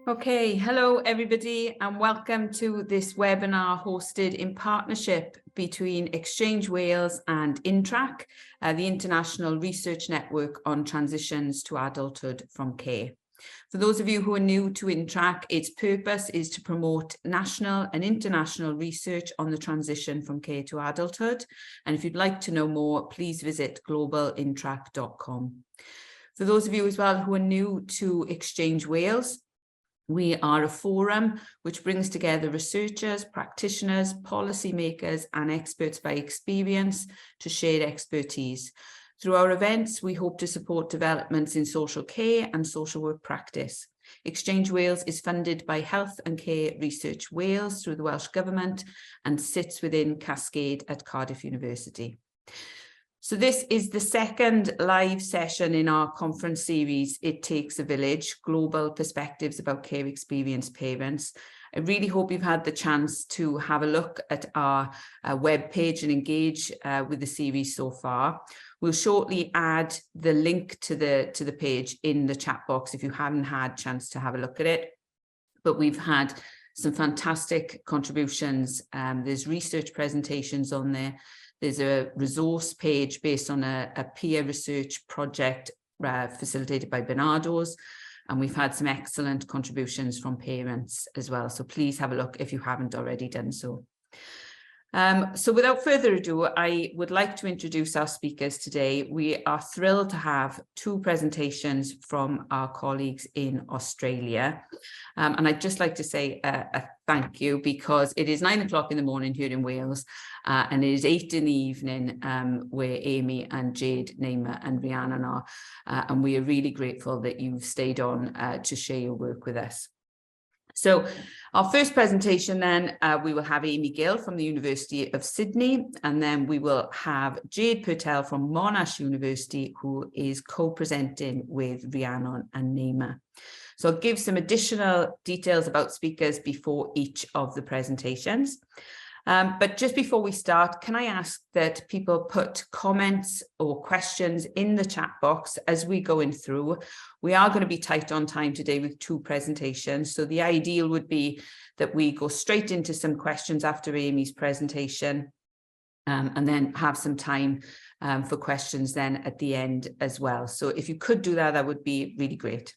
Okay, hello everybody and welcome to this webinar hosted in partnership between ExChang Wales and InTrack, the International Research Network on Transitions to Adulthood from Care. For those of you who are new to InTrack, its purpose is to promote national and international research on the transition from care to adulthood. And if you'd like to know more, please visit globalintrack.com. For those of you as well who are new to ExChang Wales, we are a forum which brings together researchers, practitioners, policymakers, and experts by experience to share expertise. Through our events, we hope to support developments in social care and social work practice. ExChang Wales is funded by Health and Care Research Wales through the Welsh Government and sits within Cascade at Cardiff University. So this is the second live session in our conference series, It Takes a Village, Global Perspectives about Care Experienced Parents. I really hope you've had the chance to have a look at our webpage and engage with the series so far. We'll shortly add the link to the page in the chat box if you haven't had a chance to have a look at it. But we've had some fantastic contributions. There's research presentations on there. There's a resource page based on a peer research project facilitated by Bernardo's, and we've had some excellent contributions from parents as well. So please have a look if you haven't already done so. So without further ado, I would like to introduce our speakers today. We are thrilled to have two presentations from our colleagues in Australia. And I'd just like to say a thank you because it is 9 o'clock in the morning here in Wales and it is 8 in the evening where Amy and Jade, Naima and Rhiannon are. And we are really grateful that you've stayed on to share your work with us. So our first presentation then, we will have Amy Gill from the University of Sydney, and then we will have Jade Purtell from Monash University, who is co-presenting with Rhiannon and Naima. So I'll give some additional details about speakers before each of the presentations. But just before we start, can I ask that people put comments or questions in the chat box as we go in through? We are going to be tight on time today with two presentations. So the ideal would be that we go straight into some questions after Amy's presentation and then have some time for questions then at the end as well. So if you could do that, that would be really great.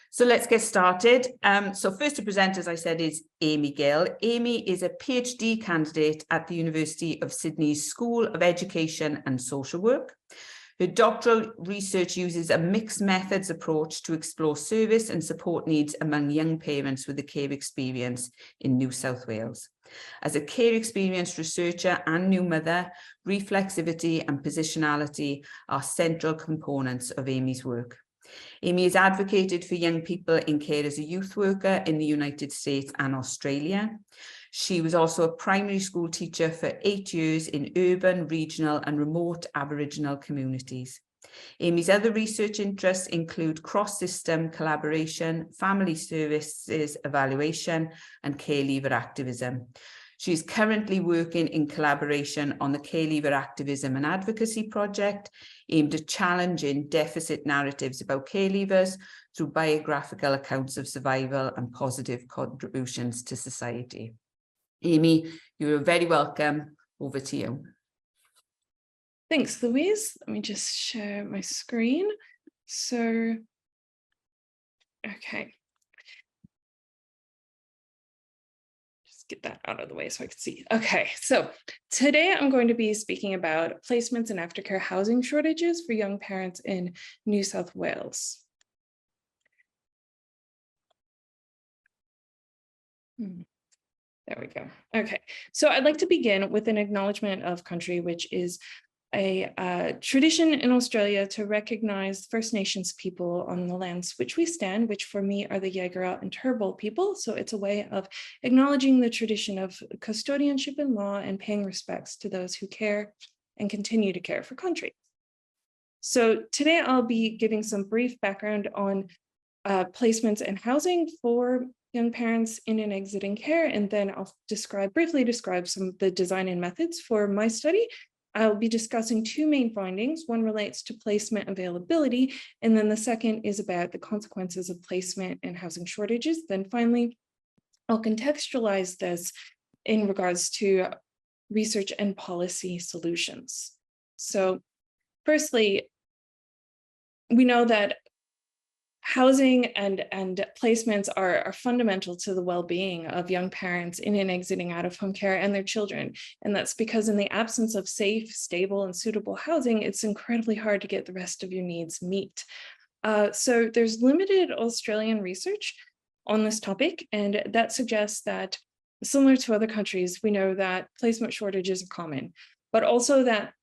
So let's get started. So first to present, as I said, is Amy Gill. Amy is a PhD candidate at the University of Sydney's School of Education and Social Work. Her doctoral research uses a mixed methods approach to explore service and support needs among young parents with a care experience in New South Wales. As a care experience researcher and new mother, reflexivity and positionality are central components of Amy's work. Amy has advocated for young people in care as a youth worker in the United States and Australia. She was also a primary school teacher for 8 years in urban, regional and remote Aboriginal communities. Amy's other research interests include cross-system collaboration, family services evaluation and care leaver activism. She is currently working in collaboration on the Care Leaver Activism and Advocacy Project, aimed at challenging deficit narratives about care leavers through biographical accounts of survival and positive contributions to society. Amy, you're very welcome. Over to you. Thanks, Louise. Let me just share my screen. So, okay. Get that out of the way so I can see. Okay, so today I'm going to be speaking about placements and aftercare housing shortages for young parents in New South Wales. There we go. Okay, so I'd like to begin with an acknowledgement of country, which is a tradition in Australia to recognize First Nations people on the lands which we stand, which for me are the Yagara and Turrbal people. So it's a way of acknowledging the tradition of custodianship in law and paying respects to those who care and continue to care for country. So today I'll be giving some brief background on placements and housing for young parents in and exiting care, and then I'll briefly describe some of the design and methods for my study. I'll be discussing two main findings. One relates to placement availability, and then the second is about the consequences of placement and housing shortages. Then finally, I'll contextualize this in regards to research and policy solutions. So firstly, we know that housing and placements are fundamental to the well-being of young parents in and exiting out of home care and their children. And that's because in the absence of safe, stable, and suitable housing, it's incredibly hard to get the rest of your needs met. So there's limited Australian research on this topic, and that suggests that similar to other countries, we know that placement shortages are common, but also that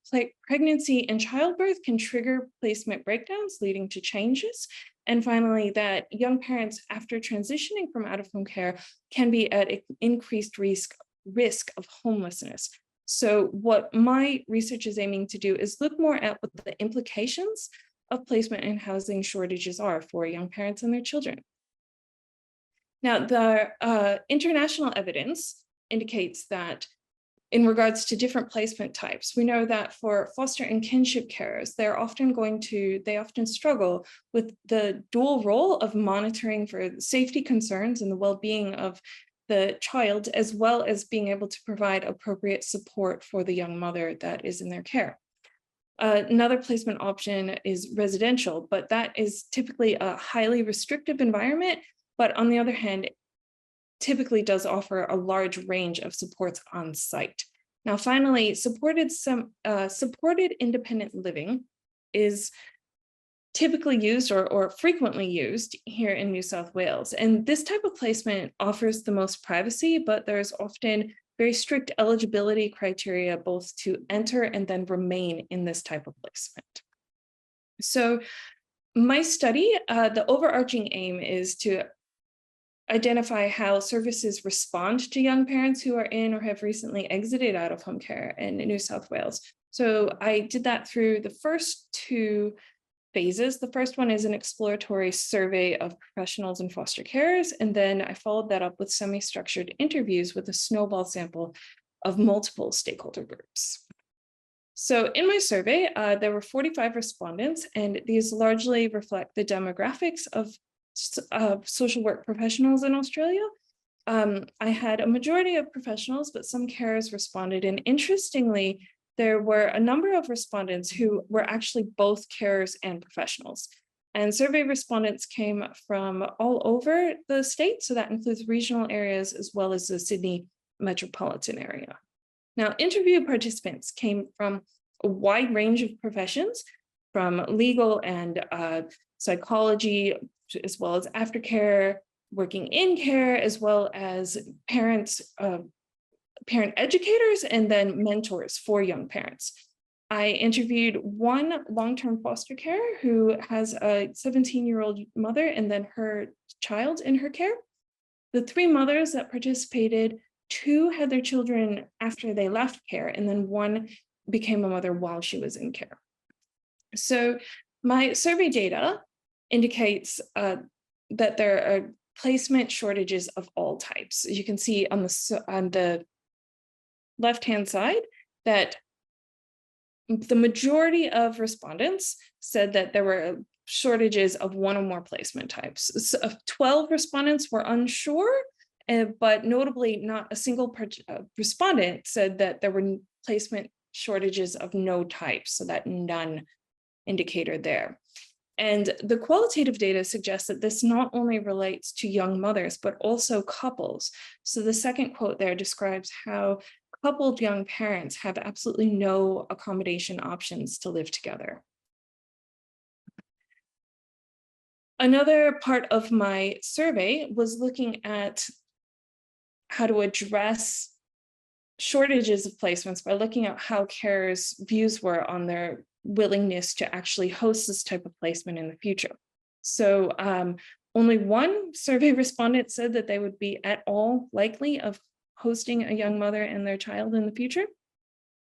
pregnancy and childbirth can trigger placement breakdowns leading to changes. And finally, that young parents after transitioning from out-of-home care can be at increased risk of homelessness. So what my research is aiming to do is look more at what the implications of placement and housing shortages are for young parents and their children. Now, the international evidence indicates that in regards to different placement types, we know that for foster and kinship carers, they often struggle with the dual role of monitoring for safety concerns and the well-being of the child, as well as being able to provide appropriate support for the young mother that is in their care. Another placement option is residential, but that is typically a highly restrictive environment, but on the other hand, typically does offer a large range of supports on site. Now, finally, supported independent living is typically used or frequently used here in New South Wales. And this type of placement offers the most privacy, but there's often very strict eligibility criteria both to enter and then remain in this type of placement. So my study, the overarching aim is to identify how services respond to young parents who are in or have recently exited out of home care in New South Wales. So I did that through the first two phases. The first one is an exploratory survey of professionals and foster carers, and then I followed that up with semi-structured interviews with a snowball sample of multiple stakeholder groups. So in my survey, there were 45 respondents, and these largely reflect the demographics of social work professionals in Australia. I had a majority of professionals, but some carers responded. And interestingly, there were a number of respondents who were actually both carers and professionals. And survey respondents came from all over the state. So that includes regional areas as well as the Sydney metropolitan area. Now, interview participants came from a wide range of professions, from legal and psychology, as well as aftercare, working in care, as well as parents, parent educators, and then mentors for young parents. I interviewed one long-term foster carer who has a 17-year-old mother and then her child in her care. The three mothers that participated, two had their children after they left care, and then one became a mother while she was in care. So my survey data indicates that there are placement shortages of all types. You can see on the left-hand side that the majority of respondents said that there were shortages of one or more placement types. So 12 respondents were unsure, but notably not a single respondent said that there were placement shortages of no type, so that none indicator there. And the qualitative data suggests that this not only relates to young mothers, but also couples. So the second quote there describes how coupled young parents have absolutely no accommodation options to live together. Another part of my survey was looking at how to address shortages of placements by looking at how carers' views were on their willingness to actually host this type of placement in the future. So only one survey respondent said that they would be at all likely of hosting a young mother and their child in the future.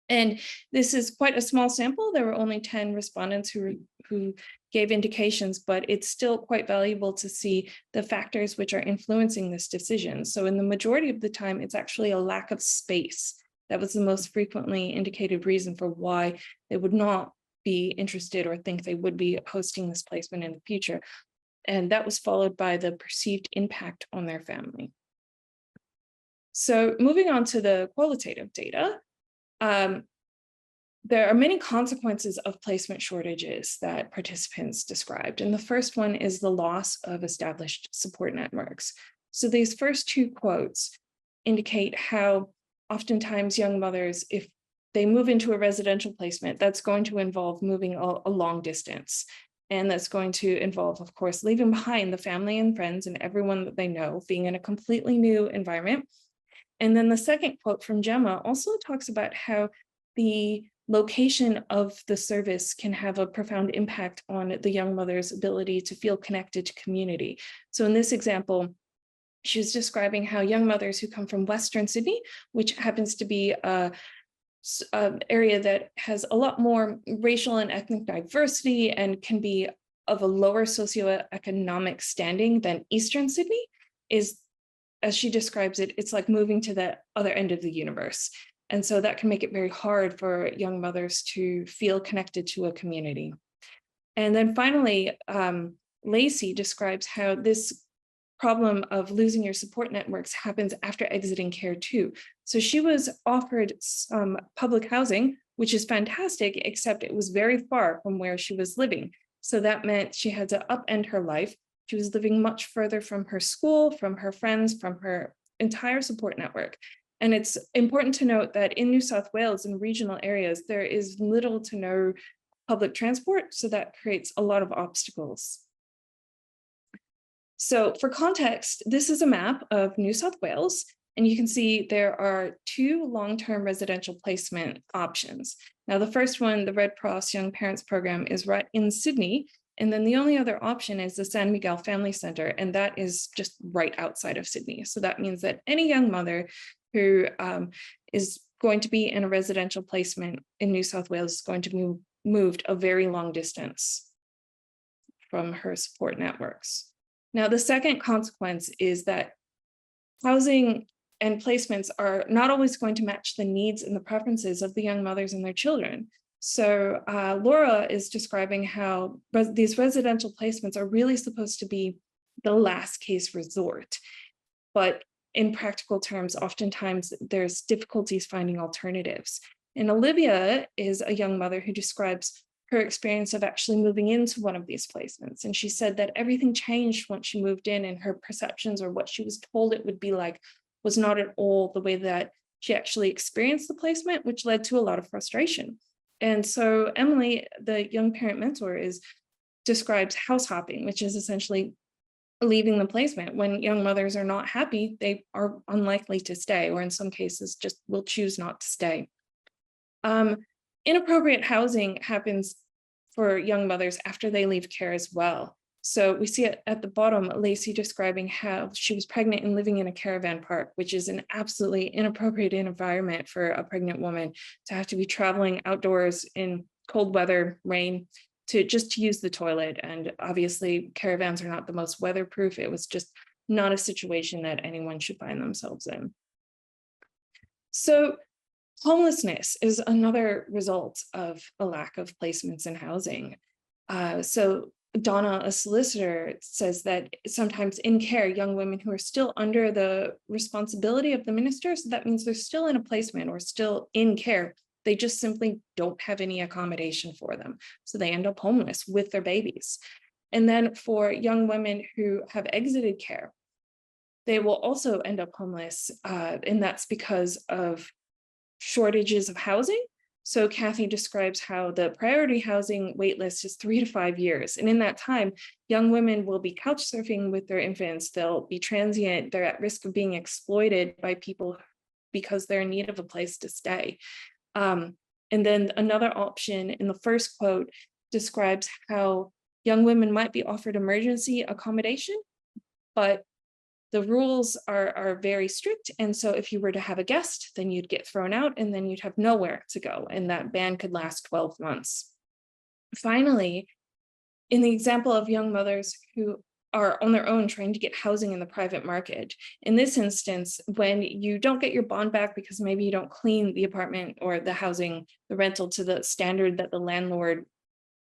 And this is quite a small sample. There were only 10 respondents who gave indications, but it's still quite valuable to see the factors which are influencing this decision. So in the majority of the time, it's actually a lack of space That was the most frequently indicated reason for why they would not be interested or think they would be hosting this placement in the future. And that was followed by the perceived impact on their family. So moving on to the qualitative data, there are many consequences of placement shortages that participants described. And the first one is the loss of established support networks. So these first two quotes indicate how oftentimes young mothers, if they move into a residential placement, that's going to involve moving a long distance. And that's going to involve, of course, leaving behind the family and friends and everyone that they know, being in a completely new environment. And then the second quote from Gemma also talks about how the location of the service can have a profound impact on the young mother's ability to feel connected to community. So in this example, she was describing how young mothers who come from Western Sydney, which happens to be an area that has a lot more racial and ethnic diversity and can be of a lower socioeconomic standing than Eastern Sydney, is, as she describes it, it's like moving to the other end of the universe. And so that can make it very hard for young mothers to feel connected to a community. And then finally, Lacey describes how this problem of losing your support networks happens after exiting care too. So she was offered some public housing, which is fantastic, except it was very far from where she was living. So that meant she had to upend her life. She was living much further from her school, from her friends, from her entire support network. And it's important to note that in New South Wales and regional areas, there is little to no public transport, so that creates a lot of obstacles. So for context, this is a map of New South Wales, and you can see there are two long-term residential placement options. Now, the first one, the Red Cross Young Parents Program, is right in Sydney, and then the only other option is the San Miguel Family Centre, and that is just right outside of Sydney. So that means that any young mother who is going to be in a residential placement in New South Wales is going to be moved a very long distance from her support networks. Now, the second consequence is that housing and placements are not always going to match the needs and the preferences of the young mothers and their children. So Laura is describing how these residential placements are really supposed to be the last case resort. But in practical terms, oftentimes there's difficulties finding alternatives. And Olivia is a young mother who describes her experience of actually moving into one of these placements. And she said that everything changed once she moved in, and her perceptions or what she was told it would be like was not at all the way that she actually experienced the placement, which led to a lot of frustration. And so Emily, the young parent mentor, describes house hopping, which is essentially leaving the placement. When young mothers are not happy, they are unlikely to stay, or in some cases just will choose not to stay. Inappropriate housing happens for young mothers after they leave care as well. So we see it at the bottom, Lacey describing how she was pregnant and living in a caravan park, which is an absolutely inappropriate environment for a pregnant woman to have to be traveling outdoors in cold weather, rain, to use the toilet. And obviously caravans are not the most weatherproof. It was just not a situation that anyone should find themselves in. So homelessness is another result of a lack of placements in housing. So Donna, a solicitor, says that sometimes in care, young women who are still under the responsibility of the minister, so that means they're still in a placement or still in care, they just simply don't have any accommodation for them. So they end up homeless with their babies. And then for young women who have exited care, they will also end up homeless, and that's because of shortages of housing. So Kathy describes how the priority housing waitlist is 3 to 5 years. And in that time, young women will be couch surfing with their infants. They'll be transient. They're at risk of being exploited by people because they're in need of a place to stay. And then another option in the first quote describes how young women might be offered emergency accommodation, but the rules are very strict. And so if you were to have a guest, then you'd get thrown out and then you'd have nowhere to go. And that ban could last 12 months. Finally, in the example of young mothers who are on their own trying to get housing in the private market. In this instance, when you don't get your bond back because maybe you don't clean the apartment or the housing, the rental to the standard that the landlord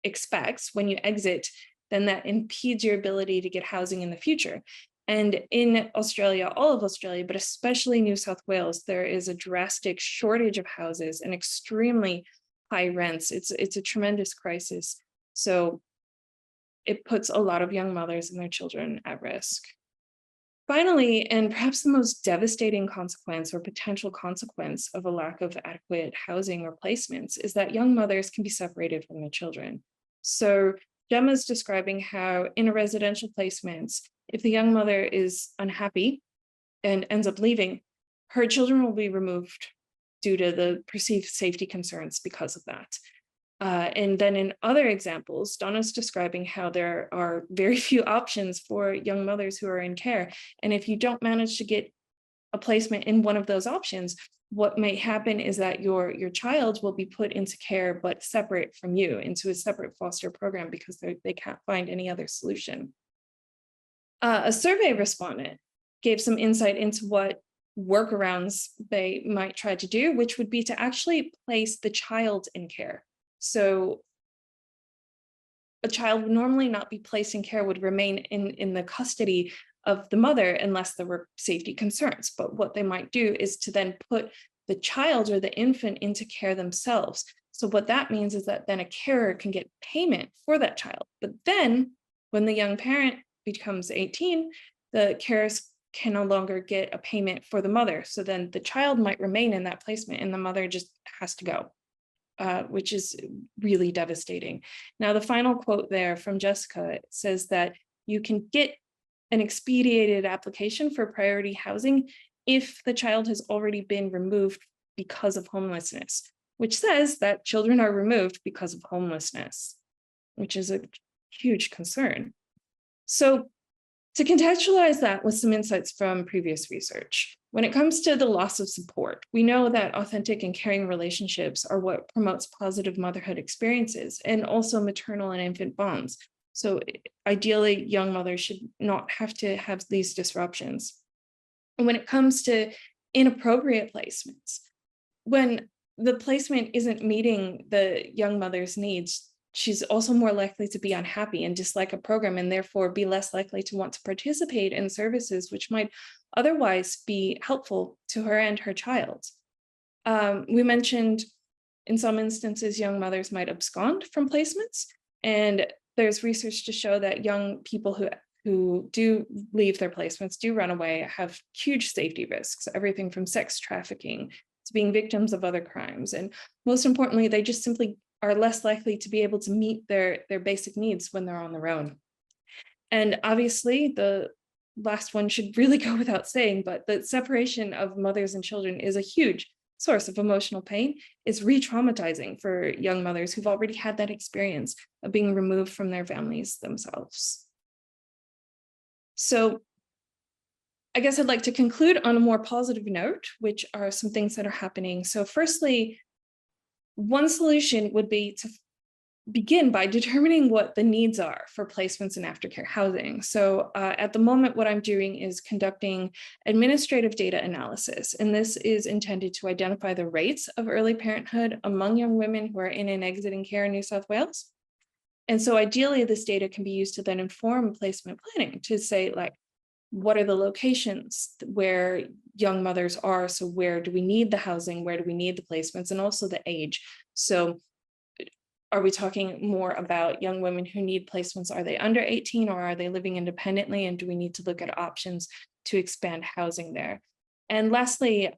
expects when you exit, then that impedes your ability to get housing in the future. And in Australia, all of Australia, but especially New South Wales, there is a drastic shortage of houses and extremely high rents. It's a tremendous crisis. So it puts a lot of young mothers and their children at risk. Finally, and perhaps the most devastating consequence or potential consequence of a lack of adequate housing or placements is that young mothers can be separated from their children. So Gemma's describing how in a residential placement, if the young mother is unhappy and ends up leaving, her children will be removed due to the perceived safety concerns because of that. And then in other examples, Donna's describing how there are very few options for young mothers who are in care. And if you don't manage to get a placement in one of those options, what may happen is that your child will be put into care, but separate from you, into a separate foster program because they can't find any other solution. A survey respondent gave some insight into what workarounds they might try to do, which would be to actually place the child in care. So a child would normally not be placed in care, would remain in the custody of the mother unless there were safety concerns. But what they might do is to then put the child or the infant into care themselves. So what that means is that then a carer can get payment for that child. But then when the young parent becomes 18, the carers can no longer get a payment for the mother. So then the child might remain in that placement and the mother just has to go. Which is really devastating. Now, the final quote there from Jessica says that you can get an expedited application for priority housing if the child has already been removed because of homelessness, which says that children are removed because of homelessness, which is a huge concern. So to contextualize that with some insights from previous research, when it comes to the loss of support, we know that authentic and caring relationships are what promotes positive motherhood experiences and also maternal and infant bonds. So ideally, young mothers should not have to have these disruptions. And when it comes to inappropriate placements, when the placement isn't meeting the young mother's needs, she's also more likely to be unhappy and dislike a program and therefore be less likely to want to participate in services which might otherwise be helpful to her and her child. We mentioned in some instances, young mothers might abscond from placements, and there's research to show that young people who do leave their placements, do run away, have huge safety risks, everything from sex trafficking to being victims of other crimes. And most importantly, they just simply are less likely to be able to meet their basic needs when they're on their own. And obviously, the last one should really go without saying, but the separation of mothers and children is a huge source of emotional pain. It's re-traumatizing for young mothers who've already had that experience of being removed from their families themselves. So I guess I'd like to conclude on a more positive note, which are some things that are happening. So firstly, one solution would be to begin by determining what the needs are for placements in aftercare housing. So at the moment, what I'm doing is conducting administrative data analysis, and this is intended to identify the rates of early parenthood among young women who are in and exiting care in New South Wales. And so ideally, this data can be used to then inform placement planning to say, like, what are the locations where young mothers are? So where do we need the housing? Where do we need the placements? And also the age. So are we talking more about young women who need placements? Are they under 18 or are they living independently? And do we need to look at options to expand housing there? And lastly,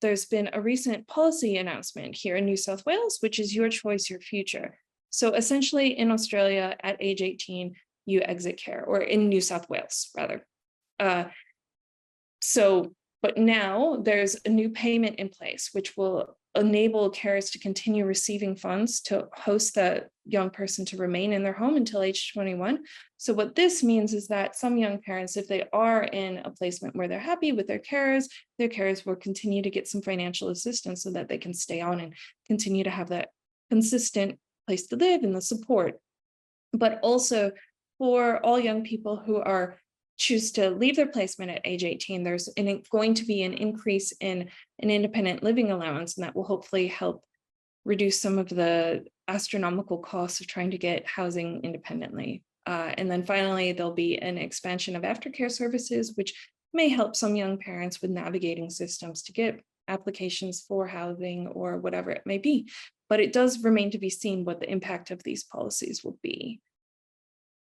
there's been a recent policy announcement here in New South Wales, which is your choice, your future. So essentially in Australia at age 18, you exit care, or in New South Wales rather. But now there's a new payment in place, which will enable carers to continue receiving funds to host the young person to remain in their home until age 21. So what this means is that some young parents, if they are in a placement where they're happy with their carers will continue to get some financial assistance so that they can stay on and continue to have that consistent place to live and the support. But also for all young people who choose to leave their placement at age 18, there's going to be an increase in an independent living allowance, and that will hopefully help reduce some of the astronomical costs of trying to get housing independently. And then finally, there'll be an expansion of aftercare services, which may help some young parents with navigating systems to get applications for housing or whatever it may be. But it does remain to be seen what the impact of these policies will be.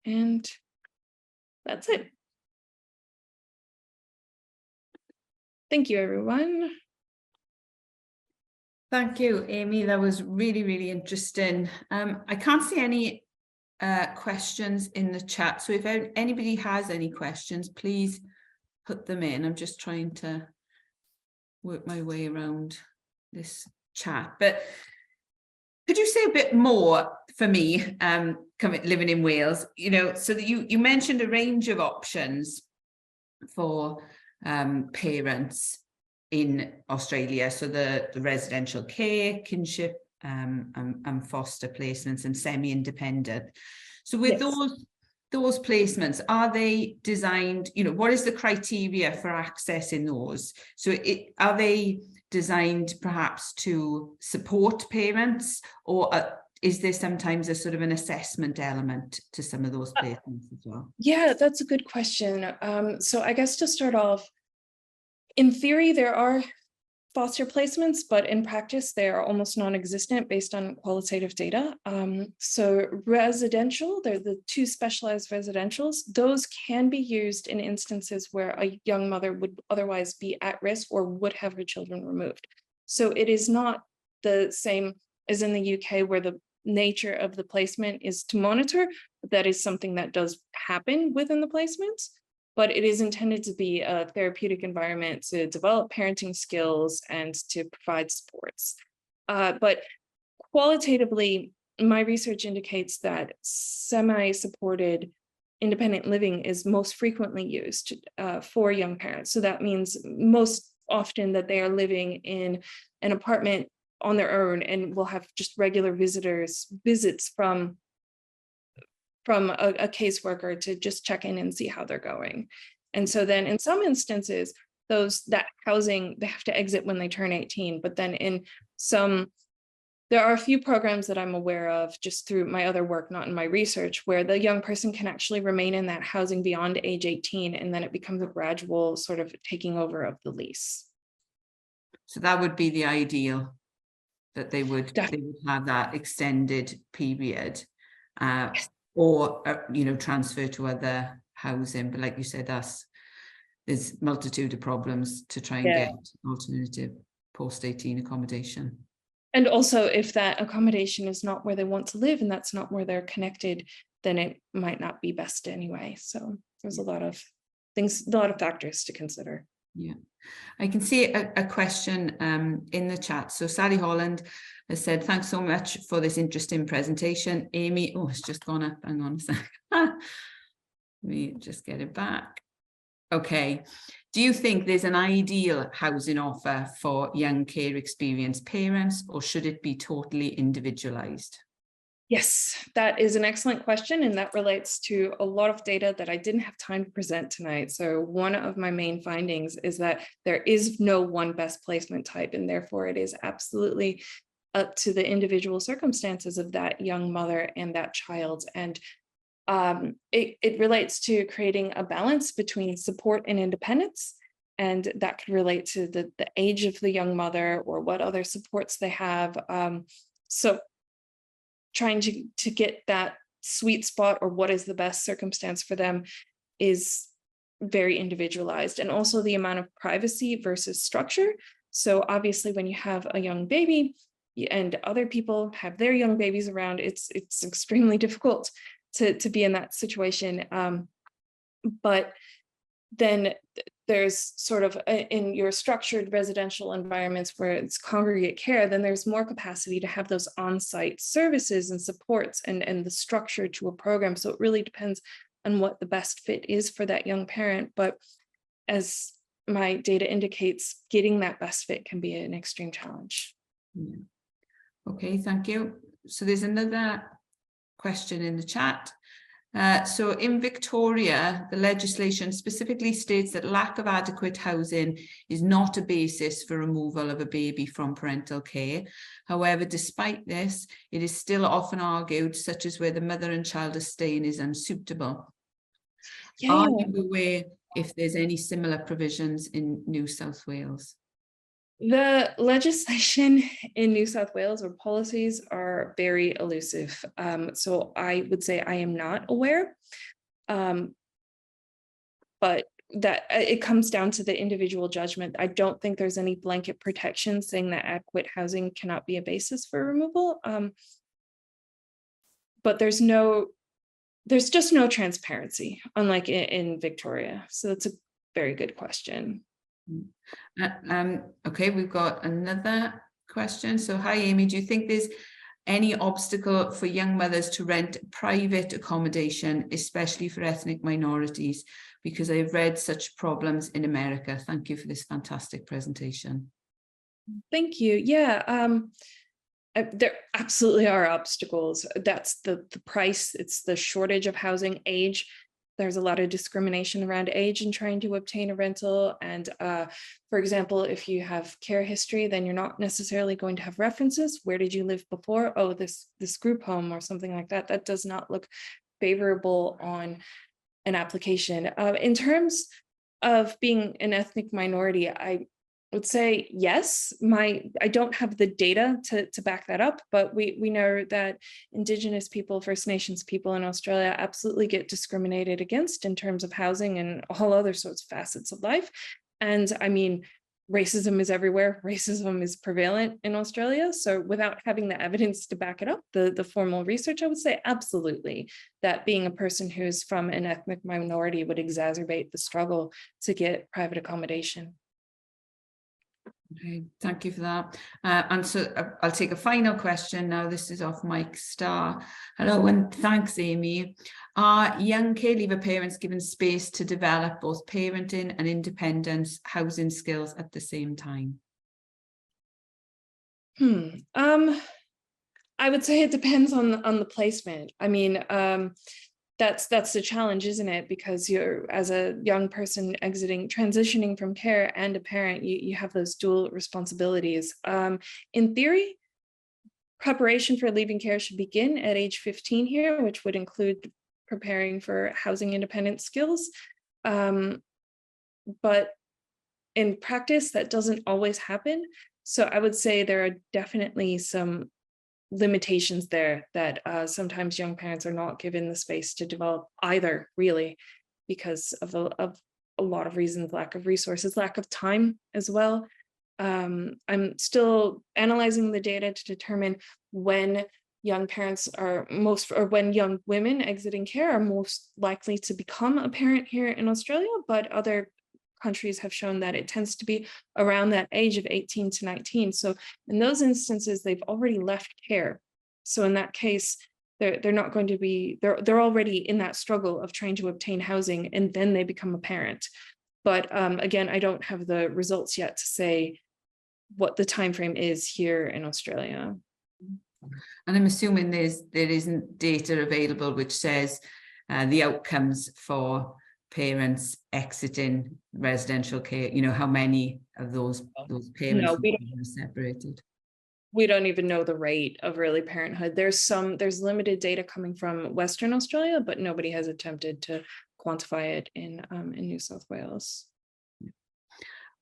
And that's it. Thank you, everyone. Thank you, Amy. That was really, really interesting. I can't see any questions in the chat. So if anybody has any questions, please put them in. I'm just trying to work my way around this chat. But could you say a bit more for me, living in Wales, so that you mentioned a range of options for parents in Australia, so the residential care, kinship, and foster placements, and semi-independent. So with those placements, are they designed, what is the criteria for accessing those? So are they designed perhaps to support parents, or is there sometimes a sort of an assessment element to some of those placements as well? Yeah, that's a good question. So I guess to start off, in theory, there are foster placements, but in practice, they are almost non-existent based on qualitative data. So residential, they're the two specialized residentials. Those can be used in instances where a young mother would otherwise be at risk or would have her children removed. So it is not the same as in the UK, where the nature of the placement is to monitor. That is something that does happen within the placements, but it is intended to be a therapeutic environment to develop parenting skills and to provide supports. But qualitatively, my research indicates that semi-supported independent living is most frequently used for young parents. So that means most often that they are living in an apartment on their own and will have just regular visits from a caseworker to just check in and see how they're going. And so then in some instances, that housing, they have to exit when they turn 18, but then there are a few programs that I'm aware of just through my other work, not in my research, where the young person can actually remain in that housing beyond age 18, and then it becomes a gradual sort of taking over of the lease. So that would be the ideal, that they would have that extended period. Or transfer to other housing, but like you said, there's multitude of problems to try and get alternative post-18 accommodation. And also, if that accommodation is not where they want to live and that's not where they're connected, then it might not be best anyway. So there's a lot of factors to consider. Yeah, I can see a question in the chat. So Sally Holland has said, thanks so much for this interesting presentation. Amy, it's just gone up. Hang on a sec. Let me just get it back. Okay. Do you think there's an ideal housing offer for young care experienced parents, or should it be totally individualized? Yes, that is an excellent question, and that relates to a lot of data that I didn't have time to present tonight. So one of my main findings is that there is no one best placement type, and therefore it is absolutely up to the individual circumstances of that young mother and that child. And it relates to creating a balance between support and independence. And that could relate to the age of the young mother or what other supports they have. So trying to get that sweet spot, or what is the best circumstance for them, is very individualized. And also the amount of privacy versus structure. So obviously when you have a young baby and other people have their young babies around, it's extremely difficult to be in that situation. But then there's sort of in your structured residential environments where it's congregate care, then there's more capacity to have those on-site services and supports and the structure to a program. So it really depends on what the best fit is for that young parent. But as my data indicates, getting that best fit can be an extreme challenge. Yeah. Okay, thank you. So there's another question in the chat. So in Victoria, the legislation specifically states that lack of adequate housing is not a basis for removal of a baby from parental care. However, despite this, it is still often argued, such as where the mother and child are staying is unsuitable. Yeah. Are you aware if there's any similar provisions in New South Wales? The legislation in New South Wales, or policies, are very elusive. So I would say I am not aware, but that it comes down to the individual judgment. I don't think there's any blanket protection saying that adequate housing cannot be a basis for removal. But there's just no transparency, unlike in Victoria. So that's a very good question. Okay, we've got another question. So, hi Amy, do you think there's any obstacle for young mothers to rent private accommodation, especially for ethnic minorities? Because I've read such problems in America. Thank you for this fantastic presentation. Thank you. Yeah, there absolutely are obstacles. That's the price. It's the shortage of housing, age. There's a lot of discrimination around age in trying to obtain a rental. And for example, if you have care history, then you're not necessarily going to have references. Where did you live before? Oh, this group home or something like that. That does not look favorable on an application. In terms of being an ethnic minority, I would say yes. I don't have the data to back that up, but we know that Indigenous people, First Nations people in Australia absolutely get discriminated against in terms of housing and all other sorts of facets of life. And I mean, racism is everywhere. Racism is prevalent in Australia. So without having the evidence to back it up, the formal research, I would say absolutely that being a person who is from an ethnic minority would exacerbate the struggle to get private accommodation. Okay, thank you for that. And so I'll take a final question now. This is off Mike Starr. Hello, and thanks, Amy. Are young care leaver parents given space to develop both parenting and independence housing skills at the same time? I would say it depends on the placement. I mean, that's the challenge, isn't it? Because you're, as a young person transitioning from care and a parent, you have those dual responsibilities. In theory, preparation for leaving care should begin at age 15 here, which would include preparing for housing independent skills. But in practice, that doesn't always happen. So I would say there are definitely some limitations there that sometimes young parents are not given the space to develop either, really, because of a lot of reasons: lack of resources, lack of time as well. I'm still analyzing the data to determine when young parents are when young women exiting care are most likely to become a parent here in Australia, but other countries have shown that it tends to be around that age of 18 to 19. So in those instances, they've already left care. So in that case, they're not going to be, they're already in that struggle of trying to obtain housing, and then they become a parent. But again, I don't have the results yet to say what the time frame is here in Australia. And I'm assuming there isn't data available which says the outcomes for parents exiting residential care, you know, how many of those parents are separated? We don't even know the rate of early parenthood. There's limited data coming from Western Australia, but nobody has attempted to quantify it in New South Wales.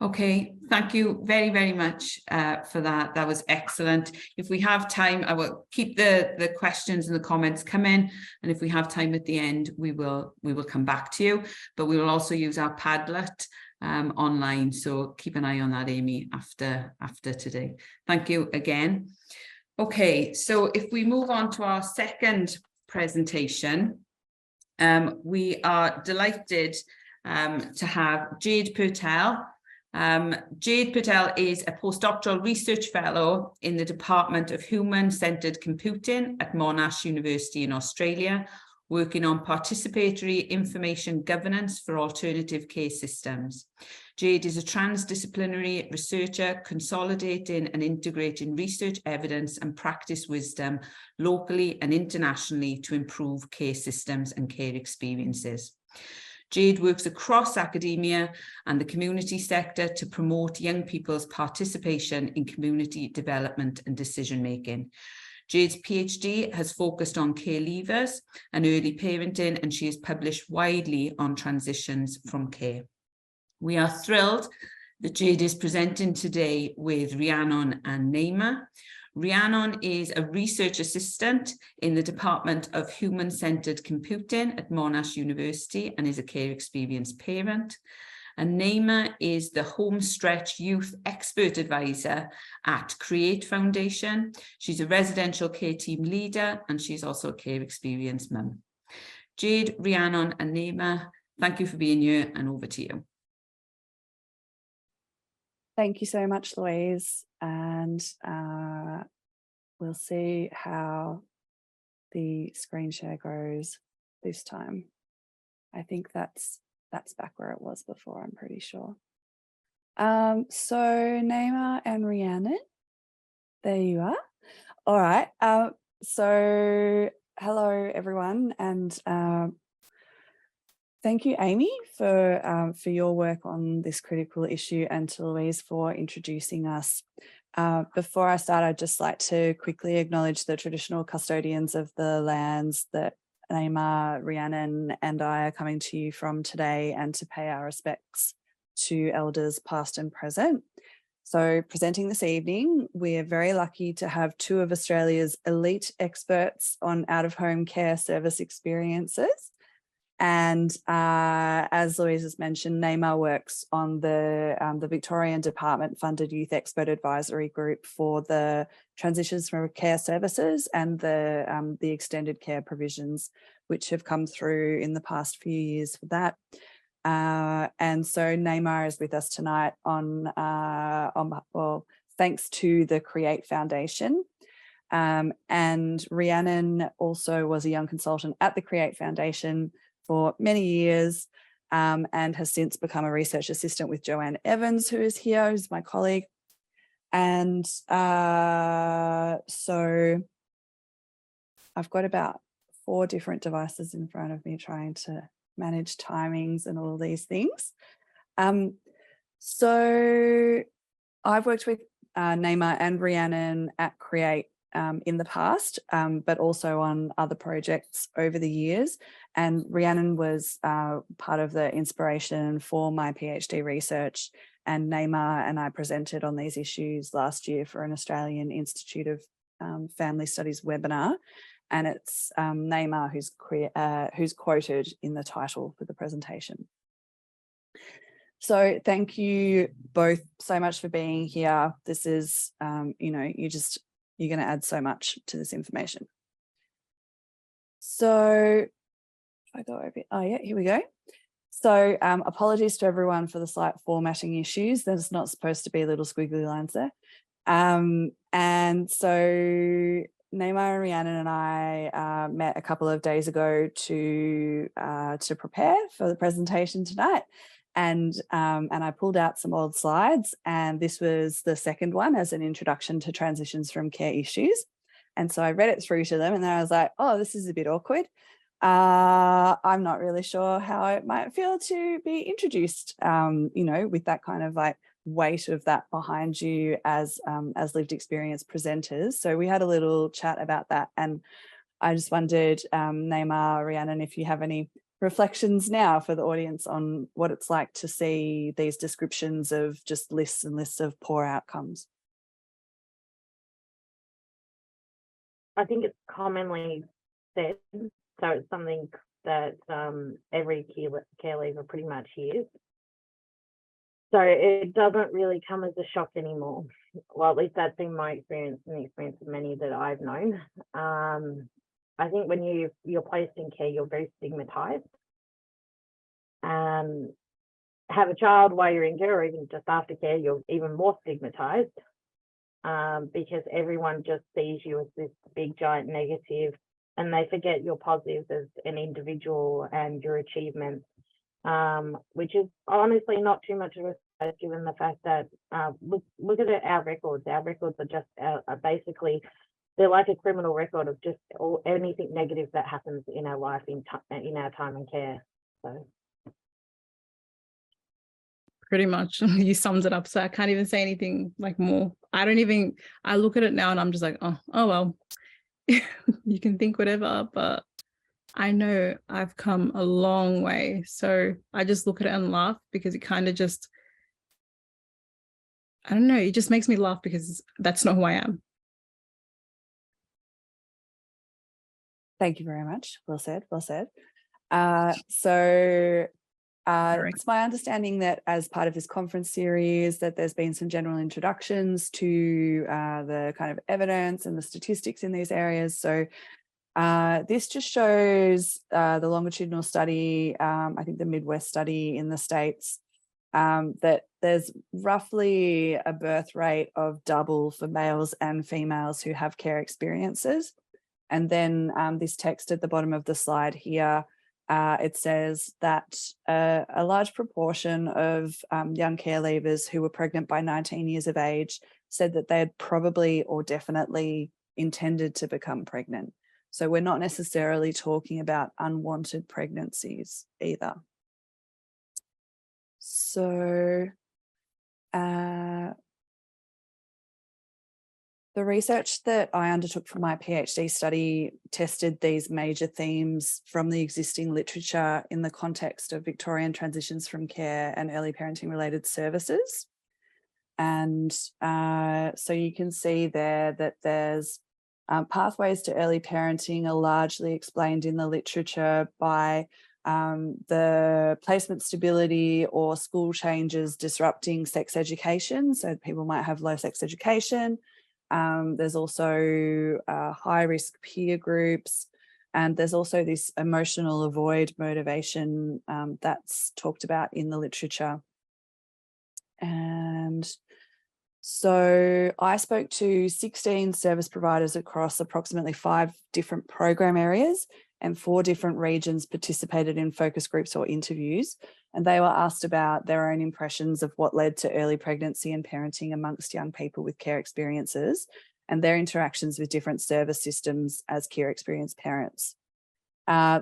Okay, thank you very, very much for that. That was excellent. If we have time, I will keep the questions and the comments coming, and if we have time at the end, we will come back to you. But we will also use our Padlet online, so keep an eye on that, Amy, after today. Thank you again. Okay, so if we move on to our second presentation, we are delighted to have Jade Purtell. Jade Purtell is a postdoctoral research fellow in the Department of Human-Centered Computing at Monash University in Australia, working on participatory information governance for alternative care systems. Jade is a transdisciplinary researcher consolidating and integrating research evidence and practice wisdom locally and internationally to improve care systems and care experiences. Jade works across academia and the community sector to promote young people's participation in community development and decision-making. Jade's PhD has focused on care leavers and early parenting, and she has published widely on transitions from care. We are thrilled that Jade is presenting today with Rhiannon and Naima. Rhiannon is a research assistant in the Department of Human-Centered Computing at Monash University and is a care experience parent. And Naima is the Home Stretch Youth Expert Advisor at Create Foundation. She's a residential care team leader and she's also a care experience mum. Jade, Rhiannon and Naima, thank you for being here, and over to you. Thank you so much, Louise, and we'll see how the screen share goes this time. I think that's back where it was before, I'm pretty sure. So Naima and Rhiannon, there you are. All right, so hello everyone, and thank you, Amy, for your work on this critical issue, and to Louise for introducing us. Before I start, I'd just like to quickly acknowledge the traditional custodians of the lands that Naima, Rhiannon and I are coming to you from today, and to pay our respects to elders past and present. So presenting this evening, we're very lucky to have two of Australia's elite experts on out-of-home care service experiences. And as Louise has mentioned, Naima works on the Victorian Department funded Youth Expert Advisory Group for the transitions from care services and the extended care provisions, which have come through in the past few years for that. And so Naima is with us tonight well, thanks to the Create Foundation. And Rhiannon also was a young consultant at the Create Foundation for many years, and has since become a research assistant with Joanne Evans, who is here, who's my colleague. And so I've got about 4 different devices in front of me trying to manage timings and all of these things. So I've worked with Naima and Rhiannon at Create in the past, but also on other projects over the years. And Rhiannon was part of the inspiration for my PhD research, and Naima and I presented on these issues last year for an Australian Institute of Family Studies webinar. And it's Naima who's quoted in the title for the presentation. So thank you both so much for being here. This is, you know, you're going to add so much to this information. So if I go over, oh yeah, here we go. So apologies to everyone for the slight formatting issues. There's not supposed to be little squiggly lines there. And so Naima, Rhiannon and I met a couple of days ago to prepare for the presentation tonight. And I pulled out some old slides, and this was the second one as an introduction to transitions from care issues. And so I read it through to them, and then I was like, oh, this is a bit awkward. I'm not really sure how it might feel to be introduced, you know, with that kind of like weight of that behind you as lived experience presenters. So we had a little chat about that, and I just wondered, Naima, Rhiannon, if you have any reflections now for the audience on what it's like to see these descriptions of just lists and lists of poor outcomes. I think it's commonly said, so it's something that every care leaver pretty much hears. So it doesn't really come as a shock anymore. Well, at least that's been my experience and the experience of many that I've known. I think when you're placed in care, you're very stigmatized. Have a child while you're in care, or even just after care, you're even more stigmatized, because everyone just sees you as this big giant negative and they forget your positives as an individual and your achievements, which is honestly not too much of a surprise given the fact that look at our records. Our records are just are basically, they're like a criminal record of just anything negative that happens in our life in our time in care. So pretty much you summed it up, so I can't even say anything like more. I look at it now and I'm just like, oh well. You can think whatever, but I know I've come a long way. So I just look at it and laugh, because it kind of just, I don't know, it just makes me laugh because that's not who I am. Thank you very much. Well said, well said. It's my understanding that as part of this conference series that there's been some general introductions to the kind of evidence and the statistics in these areas. So this just shows the longitudinal study, I think the Midwest study in the States, that there's roughly a birth rate of double for males and females who have care experiences. And then this text at the bottom of the slide here, it says that a large proportion of young care leavers who were pregnant by 19 years of age said that they had probably or definitely intended to become pregnant. So we're not necessarily talking about unwanted pregnancies either. So the research that I undertook for my PhD study tested these major themes from the existing literature in the context of Victorian transitions from care and early parenting related services. And so you can see there that there's pathways to early parenting are largely explained in the literature by the placement stability or school changes disrupting sex education. So people might have low sex education. There's also high-risk peer groups, and there's also this emotional avoid motivation that's talked about in the literature. And so I spoke to 16 service providers across approximately 5 different program areas, and 4 different regions participated in focus groups or interviews. And they were asked about their own impressions of what led to early pregnancy and parenting amongst young people with care experiences and their interactions with different service systems as care experienced parents.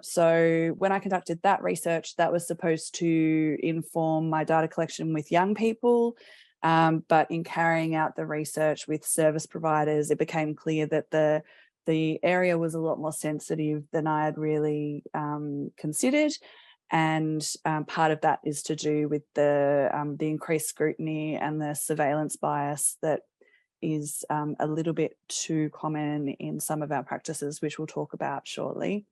So when I conducted that research, that was supposed to inform my data collection with young people. But in carrying out the research with service providers, it became clear that the area was a lot more sensitive than I had really considered. And part of that is to do with the increased scrutiny and the surveillance bias that is a little bit too common in some of our practices, which we'll talk about shortly.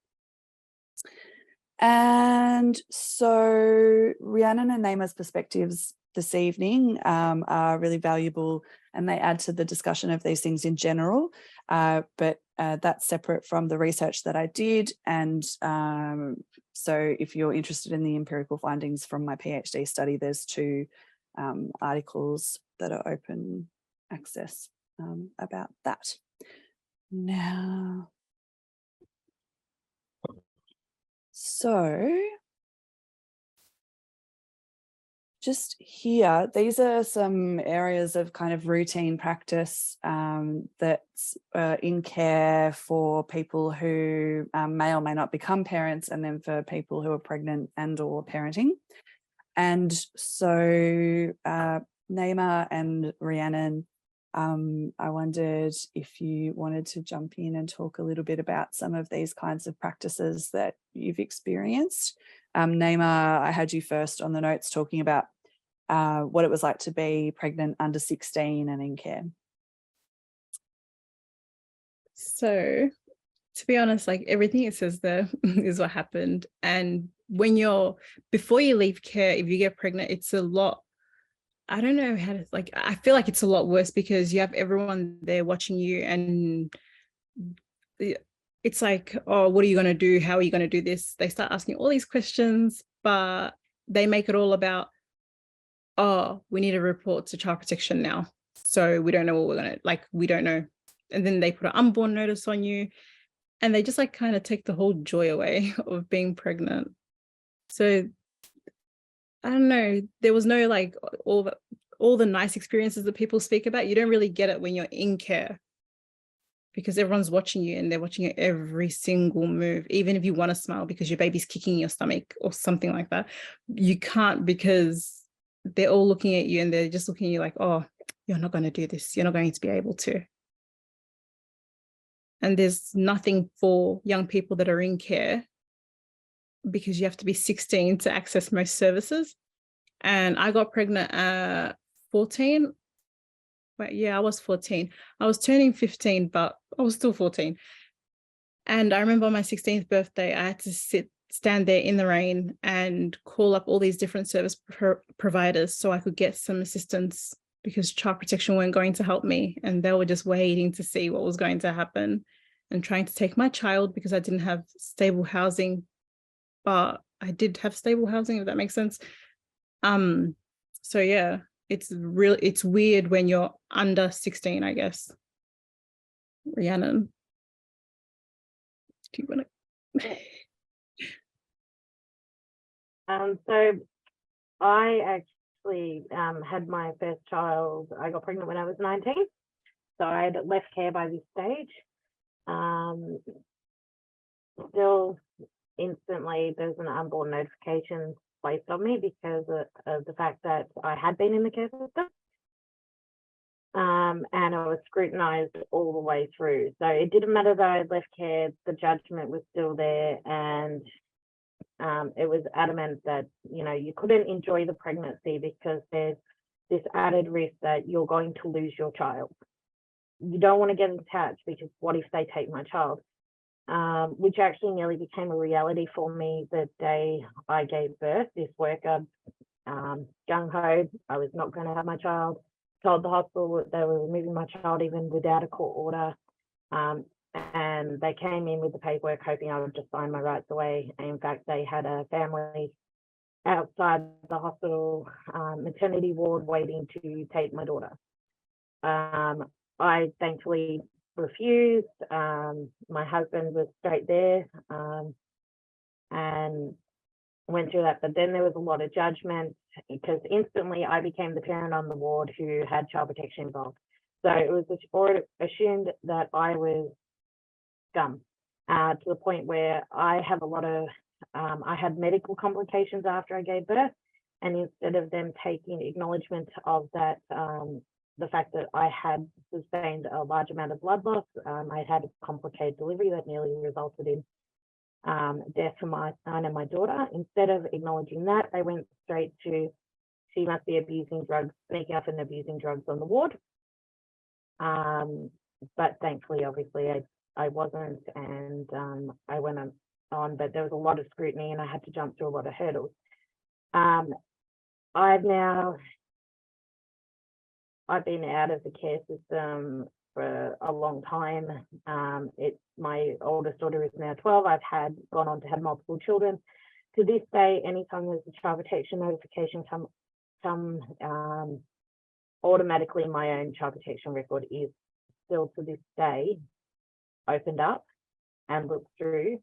And so Rhiannon and Naima's perspectives this evening are really valuable, and they add to the discussion of these things in general, but that's separate from the research that I did. And so if you're interested in the empirical findings from my PhD study, there's 2 articles that are open access about that. Now, so just here, these are some areas of kind of routine practice that's in care for people who may or may not become parents, and then for people who are pregnant and or parenting. And so Naima and Rhiannon, I wondered if you wanted to jump in and talk a little bit about some of these kinds of practices that you've experienced. Naima, I had you first on the notes talking about what it was like to be pregnant under 16 and in care. So, to be honest, like everything it says there is what happened. And before you leave care, if you get pregnant, it's a lot, I don't know how to, like, I feel like it's a lot worse because you have everyone there watching you, and it's like, oh, what are you going to do? How are you going to do this? They start asking all these questions, but they make it all about, oh, we need a report to child protection now. So we don't know what we're going to, like, we don't know. And then they put an unborn notice on you. and they just like kind of take the whole joy away of being pregnant. So I don't know, there was no like all the nice experiences that people speak about. You don't really get it when you're in care, because everyone's watching you and they're watching your every single move. Even if you want to smile because your baby's kicking your stomach or something like that, you can't, because they're all looking at you and they're just looking at you like, oh, you're not going to do this. You're not going to be able to. And there's nothing for young people that are in care, because you have to be 16 to access most services. And I got pregnant at 14. But yeah, I was 14. I was turning 15, but I was still 14. And I remember on my 16th birthday, I had to stand there in the rain and call up all these different service providers so I could get some assistance, because child protection weren't going to help me. And they were just waiting to see what was going to happen and trying to take my child, because I didn't have stable housing, but I did have stable housing, if that makes sense. So yeah, it's weird when you're under 16, I guess. Rhiannon, do you want to? So I actually had my first child. I got pregnant when I was 19. So I had left care by this stage. Still instantly there's an unborn notification placed on me because of the fact that I had been in the care system. And I was scrutinized all the way through. So it didn't matter that I had left care, the judgment was still there, and it was adamant that, you know, you couldn't enjoy the pregnancy because there's this added risk that you're going to lose your child. You don't want to get attached because what if they take my child? Which actually nearly became a reality for me the day I gave birth. This worker, gung-ho, I was not going to have my child, told the hospital that they were removing my child even without a court order. And they came in with the paperwork hoping I would just sign my rights away. And in fact, they had a family outside the hospital maternity ward waiting to take my daughter. I thankfully refused. My husband was straight there and went through that. But then there was a lot of judgment, because instantly I became the parent on the ward who had child protection involved. So it was assumed that I was scum, to the point where I have a lot of, I had medical complications after I gave birth. And instead of them taking acknowledgement of that, the fact that I had sustained a large amount of blood loss, I had a complicated delivery that nearly resulted in death for my son and my daughter. Instead of acknowledging that, they went straight to, she must be abusing drugs, sneaking up and abusing drugs on the ward. But thankfully, obviously, I wasn't, and I went on, but there was a lot of scrutiny and I had to jump through a lot of hurdles. I've been out of the care system for a long time. My oldest daughter is now 12. I've gone on to have multiple children. To this day, anytime there's a child protection notification come automatically my own child protection record is still to this day opened up and looked through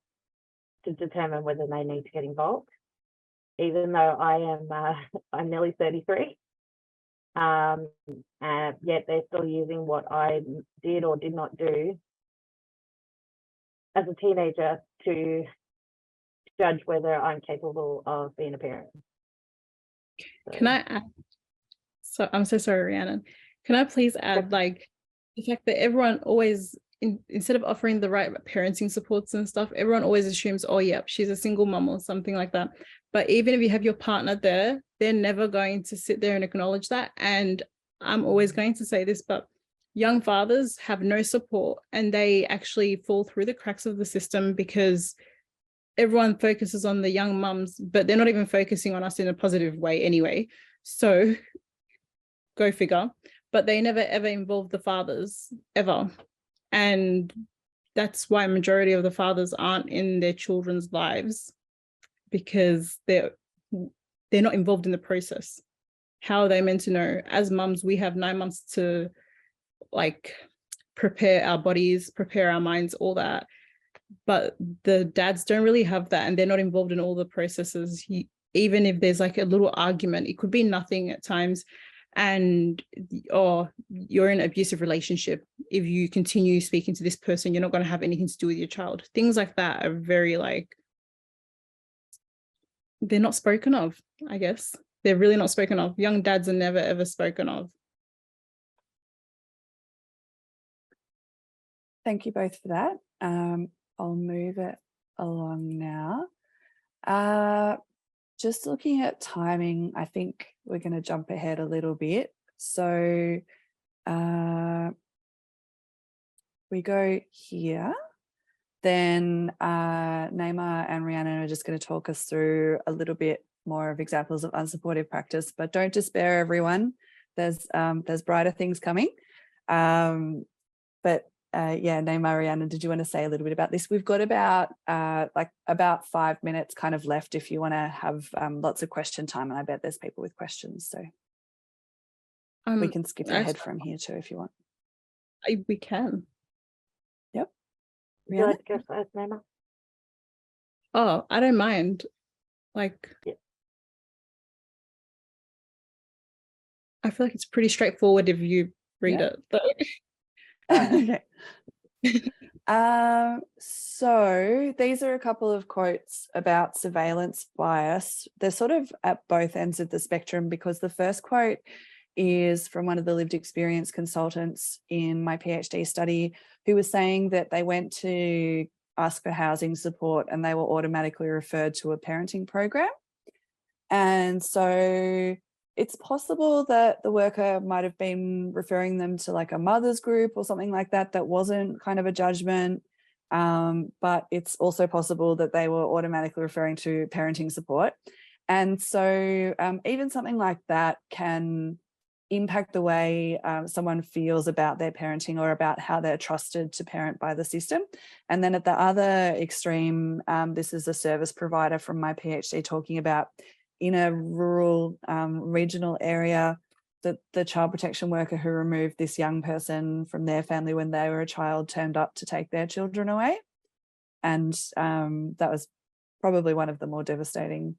to determine whether they need to get involved, even though I'm nearly 33. Yet they're still using what I did or did not do as a teenager to judge whether I'm capable of being a parent. So. Can I add? So I'm so sorry, Rhiannon. Can I please add, like, the fact that everyone always, instead of offering the right parenting supports and stuff, everyone always assumes, oh, yeah, she's a single mom or something like that. But even if you have your partner there, they're never going to sit there and acknowledge that. And I'm always going to say this, but young fathers have no support and they actually fall through the cracks of the system because everyone focuses on the young mums, but they're not even focusing on us in a positive way anyway. So go figure. But they never ever involve the fathers ever. And that's why a majority of the fathers aren't in their children's lives, because they're not involved in the process. How are they meant to know? As mums, we have 9 months to like prepare our bodies, prepare our minds, all that. but the dads don't really have that, and they're not involved in all the processes. Even if there's like a little argument, it could be nothing at times, and or you're in an abusive relationship, if you continue speaking to this person, you're not going to have anything to do with your child. Things like that are very like, they're not spoken of, I guess. They're really not spoken of. Young dads are never ever spoken of. Thank you both for that. I'll move it along now. Just looking at timing, I think we're going to jump ahead a little bit. So we go here. Then Naima and Rhiannon are just going to talk us through a little bit more of examples of unsupportive practice, but don't despair, everyone. There's brighter things coming. Yeah, Naima, Rhiannon, did you want to say a little bit about this? We've got about 5 minutes kind of left if you want to have lots of question time, and I bet there's people with questions, so we can skip ahead from here too if you want. We can. Yep. Would you like to go first, Naima? Oh, I don't mind. Like, yeah. I feel like it's pretty straightforward if you read it. But okay. So these are a couple of quotes about surveillance bias. They're sort of at both ends of the spectrum, because the first quote is from one of the lived experience consultants in my PhD study, who was saying that they went to ask for housing support and they were automatically referred to a parenting program. And so it's possible that the worker might have been referring them to like a mother's group or something like that, that wasn't kind of a judgment. But it's also possible that they were automatically referring to parenting support. And so even something like that can impact the way someone feels about their parenting or about how they're trusted to parent by the system. And then at the other extreme, this is a service provider from my PhD talking about in a rural regional area, that the child protection worker who removed this young person from their family when they were a child turned up to take their children away. And that was probably one of the more devastating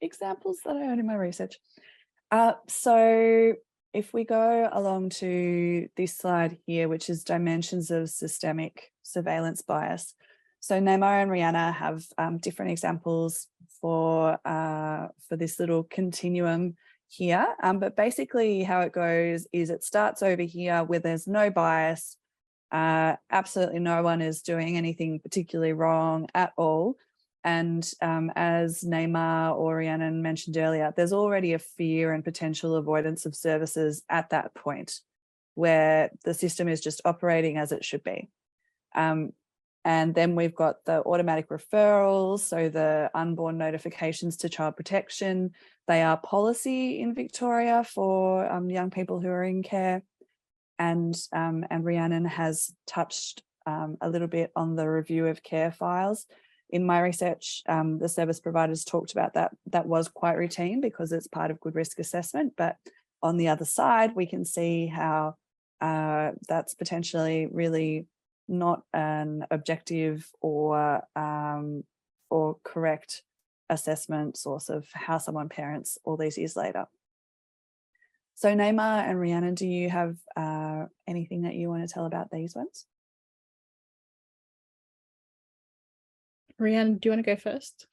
examples that I heard in my research. So if we go along to this slide here, which is dimensions of systemic surveillance bias. So Naima and Rhiannon have different examples for this little continuum here. But basically how it goes is it starts over here where there's no bias. Absolutely no one is doing anything particularly wrong at all. And as Naima or Rhiannon mentioned earlier, there's already a fear and potential avoidance of services at that point where the system is just operating as it should be. And then we've got the automatic referrals, so the unborn notifications to child protection. They are policy in Victoria for young people who are in care. And Rhiannon has touched a little bit on the review of care files. In my research, the service providers talked about that. That was quite routine because it's part of good risk assessment. But on the other side, we can see how that's potentially really not an objective or correct assessment source of how someone parents all these years later. So Naima and Rhiannon, do you have anything that you want to tell about these ones? Rhiannon, do you want to go first?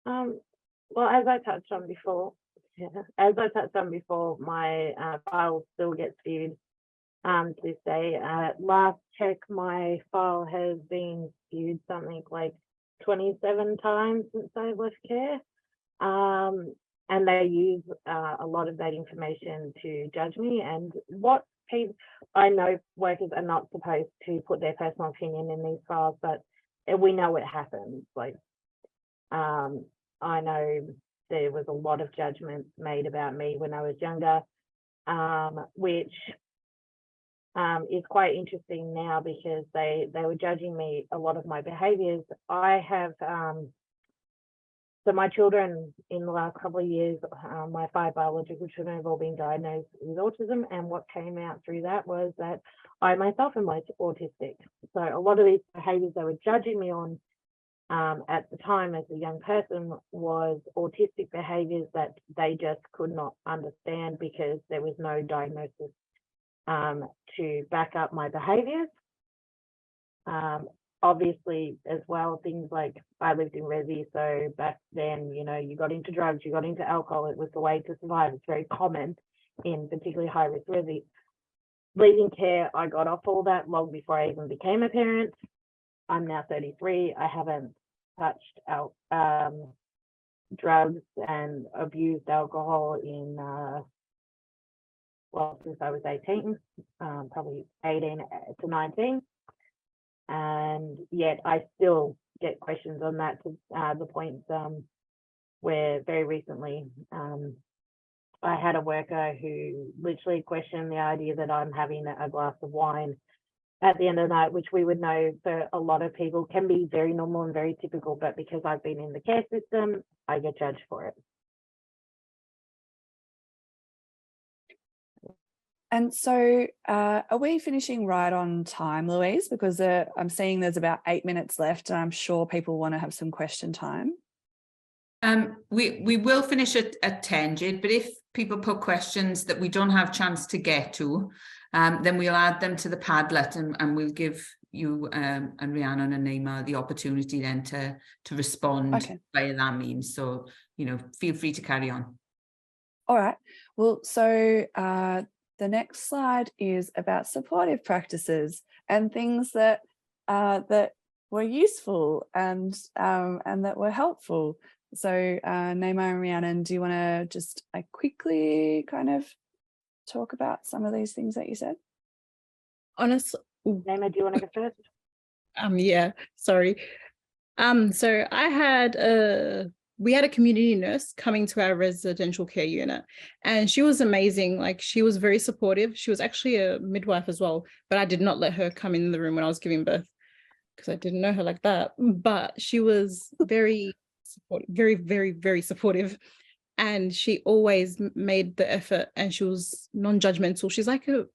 Well, as I touched on before, my file still gets viewed to this day. Last check, my file has been viewed something like 27 times since I left care. And they use a lot of that information to judge me. And what people, I know workers are not supposed to put their personal opinion in these files, but we know it happens. Like, I know there was a lot of judgments made about me when I was younger, which is quite interesting now because they were judging me, a lot of my behaviours. I have So my children in the last couple of years, my 5 biological children have all been diagnosed with autism. And what came out through that was that I myself am autistic. So a lot of these behaviours they were judging me on at the time as a young person was autistic behaviours that they just could not understand because there was no diagnosis to back up my behaviours. Obviously, as well, things like I lived in Resi, so back then, you know, you got into drugs, you got into alcohol, it was the way to survive. It's very common in particularly high-risk Resi. Leaving care, I got off all that long before I even became a parent. I'm now 33. I haven't touched drugs and abused alcohol in, well, since I was 18, probably 18 to 19. And yet I still get questions on that to the point where very recently I had a worker who literally questioned the idea that I'm having a glass of wine at the end of the night, which we would know for a lot of people can be very normal and very typical, but because I've been in the care system, I get judged for it. And so are we finishing right on time, Louise? Because I'm seeing there's about 8 minutes left and I'm sure people want to have some question time. We will finish at 10, Jade, but if people put questions that we don't have a chance to get to, then we'll add them to the Padlet and we'll give you and Rhiannon and Naima the opportunity then to respond via that means. So, you know, feel free to carry on. All right. Well, so the next slide is about supportive practices and things that that were useful and that were helpful. So Naima and Rhiannon, do you want to just quickly kind of talk about some of these things that you said? Honestly, Naima, do you want to go first? Yeah, sorry. So we had a community nurse coming to our residential care unit and she was amazing. Like she was very supportive. She was actually a midwife as well, but I did not let her come in the room when I was giving birth because I didn't know her like that. But she was very supportive, very, very, very supportive. And she always made the effort and she was non-judgmental. She's like a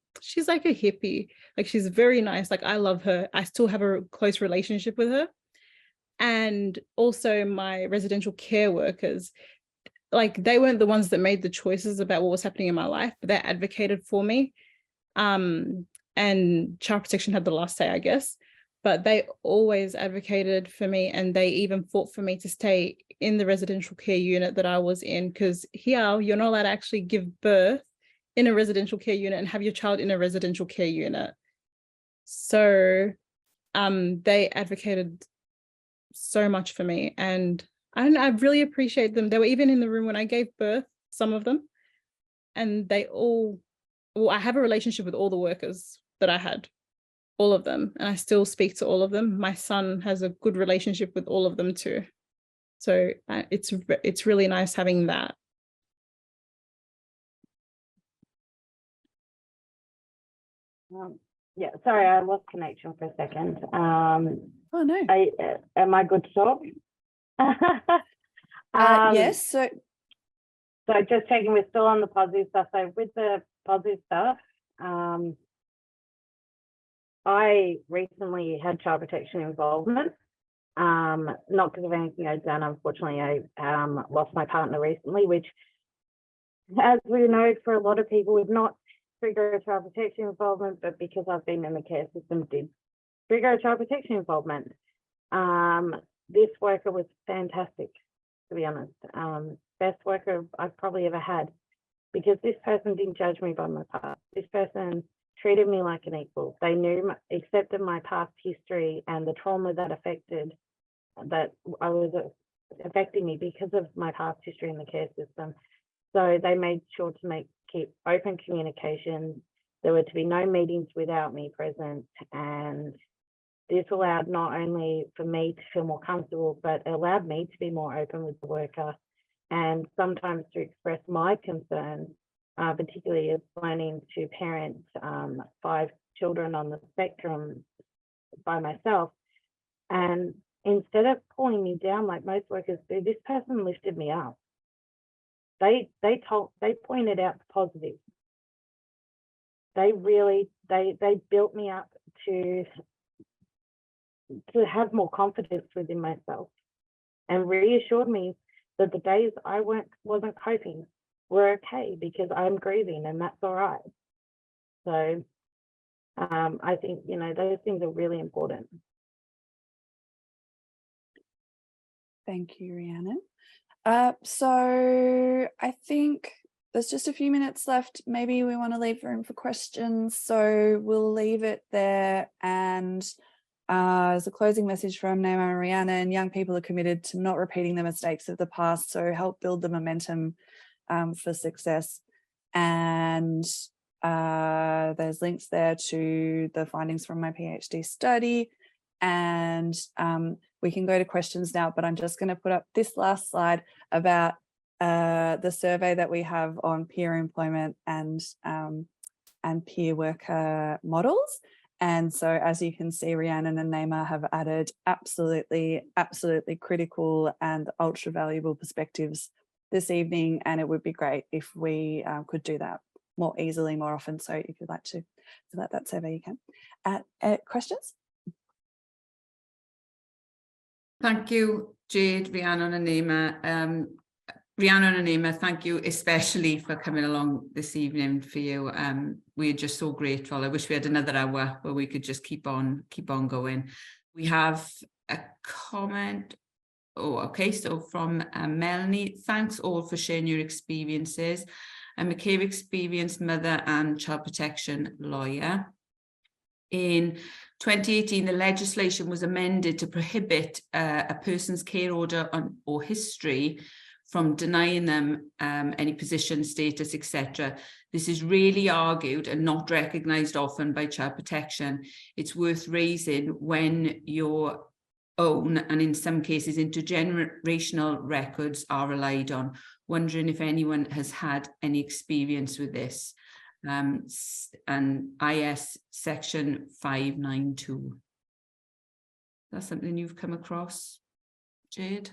hippie. Like she's very nice. Like I love her. I still have a close relationship with her. And also my residential care workers, like they weren't the ones that made the choices about what was happening in my life, but they advocated for me. And child protection had the last say, I guess, but they always advocated for me and they even fought for me to stay in the residential care unit that I was in, because here you're not allowed to actually give birth in a residential care unit and have your child in a residential care unit. So they advocated so much for me and I really appreciate them. They were even in the room when I gave birth, some of them, and they all, well, I have a relationship with all the workers that I had, all of them, and I still speak to all of them. My son has a good relationship with all of them too. So it's really nice having that. Yeah, sorry, I lost connection for a second. Oh no. Am I good to talk? Yes. So just checking, we're still on the positive stuff. So with the positive stuff, I recently had child protection involvement. Not because of anything I'd done. Unfortunately, I lost my partner recently, which, as we know, for a lot of people would not trigger a child protection involvement, but because I've been in the care system, did trigger a child protection involvement. This worker was fantastic, to be honest. Best worker I've probably ever had, because this person didn't judge me by my past. This person treated me like an equal. They accepted my past history and the trauma that was affecting me because of my past history in the care system. So they made sure to keep open communication. There were to be no meetings without me present, and this allowed not only for me to feel more comfortable, but it allowed me to be more open with the worker and sometimes to express my concerns, particularly as learning to parent 5 children on the spectrum by myself. And instead of pulling me down like most workers do, this person lifted me up. They pointed out the positives. They built me up to have more confidence within myself, and reassured me that the days I wasn't coping were okay, because I'm grieving and that's all right. So I think, you know, those things are really important. Thank you, Rhiannon. So I think there's just a few minutes left. Maybe we want to leave room for questions, so we'll leave it there. And as a closing message from Naima and Rhiannon, young people are committed to not repeating the mistakes of the past, so help build the momentum for success. And there's links there to the findings from my PhD study, and we can go to questions now, but I'm just going to put up this last slide about the survey that we have on peer employment and peer worker models. And so, as you can see, Rhiannon and Naima have added absolutely critical and ultra valuable perspectives this evening, and it would be great if we could do that more easily, more often. So if you'd like to fill out that survey, you can. Questions? Thank you, Jade, Rhiannon and Naima. Rhiannon and Naima, thank you especially for coming along this evening for you. We're just so grateful. I wish we had another hour where we could just keep on going. We have a comment. Oh, okay, so from Melanie, thanks all for sharing your experiences. I'm a care experienced mother and child protection lawyer. In 2018, the legislation was amended to prohibit a person's care order or history from denying them any position, status, etc. This is really argued and not recognised often by child protection. It's worth raising when your own, and in some cases intergenerational records are relied on. Wondering if anyone has had any experience with this. And IS section 592. That's something you've come across, Jade?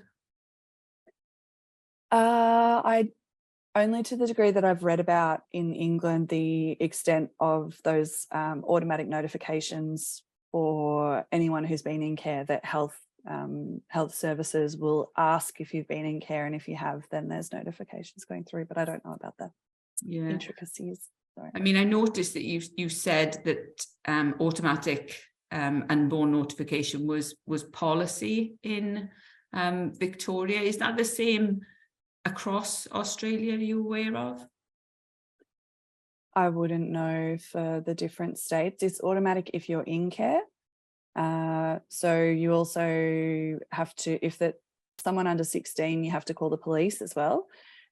I only to the degree that I've read about in England, the extent of those automatic notifications for anyone who's been in care, that health services will ask if you've been in care, and if you have, then there's notifications going through, but I don't know about the intricacies. Sorry. I mean, I noticed that you said that automatic unborn notification was policy in Victoria. Is that the same across Australia? Are you aware of? I wouldn't know for the different states. It's automatic if you're in care. So you also have to, if that someone under 16, you have to call the police as well.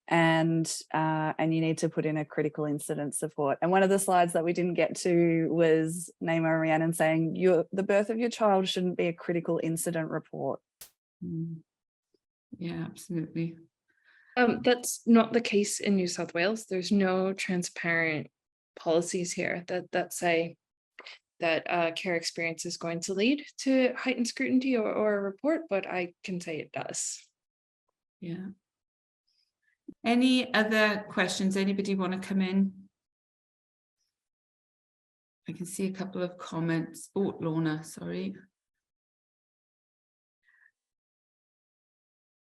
And you need to put in a critical incident support. And one of the slides that we didn't get to was Naima and Rhiannon saying the birth of your child shouldn't be a critical incident report. Yeah, absolutely. That's not the case in New South Wales. There's no transparent policies here that say that care experience is going to lead to heightened scrutiny or a report, but I can say it does. Yeah. Any other questions? Anybody want to come in? I can see a couple of comments. Oh, Lorna, sorry.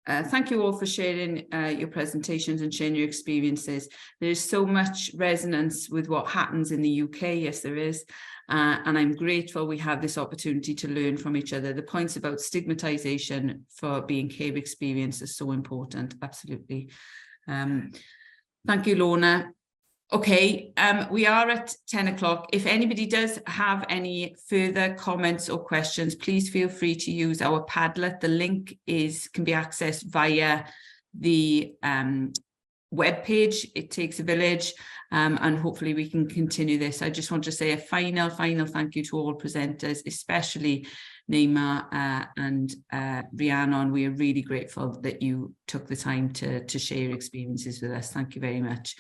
Thank you all for sharing your presentations and sharing your experiences. There's so much resonance with what happens in the UK. Yes, there is. And I'm grateful we have this opportunity to learn from each other. The points about stigmatization for being care experienced is so important. Absolutely. Thank you, Lorna. Okay, we are at 10 o'clock. If anybody does have any further comments or questions, please feel free to use our Padlet. The link can be accessed via the webpage. It takes a village, and hopefully we can continue this. I just want to say a final thank you to all presenters, especially Naima and Rhiannon. We are really grateful that you took the time to share your experiences with us. Thank you very much.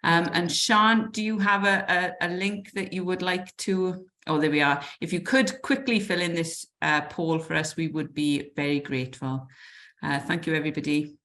And Sean, do you have a link that you would like to Oh, there we are. If you could quickly fill in this poll for us, we would be very grateful. Thank you, everybody.